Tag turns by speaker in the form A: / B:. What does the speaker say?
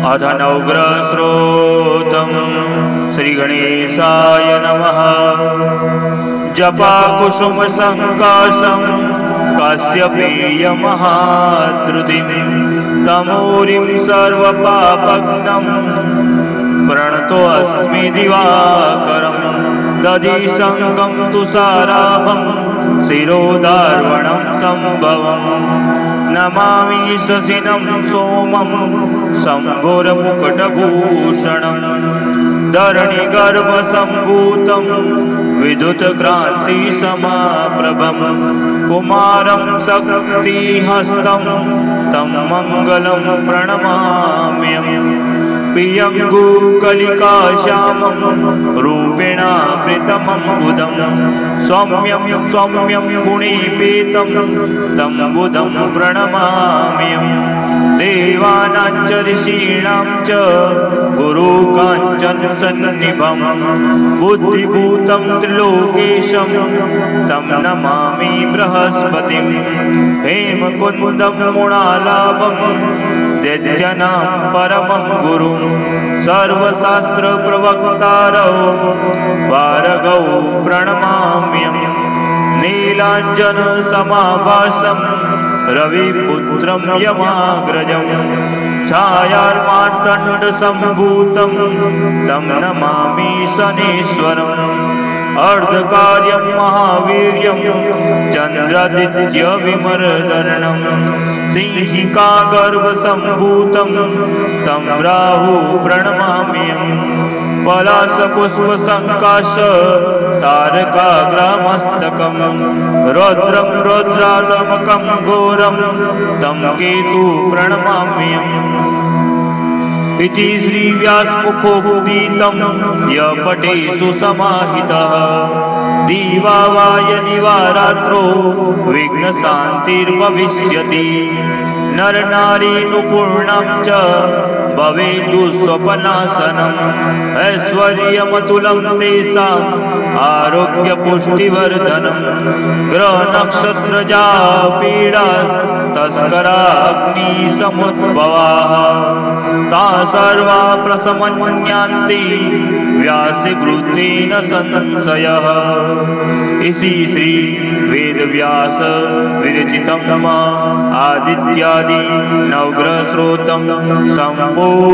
A: अथ नवग्रहस्रोतं श्रीगणेशाय नमः। जपाकुसुमसङ्काशं काश्यपेयमहाद्रुतिं तमूरिं सर्वपापघ्नं प्रणतोऽस्मि दिवाकरं। दधिशङ्कं तुषाराभं शिरोदार्वणं सम्भवम्। नमामि शशिनं सोमं शम्भुर्मुकुटभूषणं। धरणिगर्भसम्भूतं विद्युत्क्रान्तिसमाप्रभं। कुमारं शक्तिहस्तं तं मङ्गलं प्रणमाम्यहम्। पियङ्गुकलिकाश्यामं रूपेणावृतमं बुधं। सौम्यं सौम्यं गुणीपेतं तं बुधं प्रणमाम्यहम्। देवानां च ऋषीणां च गुरुकाञ्चनसन्निभं। बुद्धिभूतं त्रिलोकेशं तं नमामि बृहस्पतिं। हेमकुन्दं मुणालाभं दैत्यानां परमं गुरुं। सर्वशास्त्रप्रवक्तारौ वारगौ प्रणमाम्यहम्। नीलाञ्जनसमाभासं रविपुत्रं यमाग्रजं। छायामार्तण्डसम्भूतं तं नमामि शनीश्वरम्। अर्धकार्यं महावीर्यं चन्द्रादित्यविमर्दनं। सिंहिकागर्भसम्भूतं तं राहु प्रणमाम्यहम्। पलाशपुष्पसङ्काश तारकाग्रमस्तकं। रौद्रं रौद्रात्मकं घोरं तं केतु प्रणमाम्यहम्। इति श्रीव्यासमुखोक्तितं य पठेषु समाहितः। दिवा वा यदि वा रात्रौ विघ्नशान्तिर्भविष्यति। नरनारीनुपूर्णं च भवेतु स्वपनाशनम्। ऐश्वर्यमतुलं तेषाम् आरोग्यपुष्टिवर्धनम्। ग्रहनक्षत्रजा पीडा तस्कराग्निसमुद्भवाः ता सर्वा प्रशमन्यान्ति व्यासकृतेन संशयः। इति श्री वेदव्यास विरचितं आदित्यादि नवग्रहस्रोतं सम्पूर्णम्।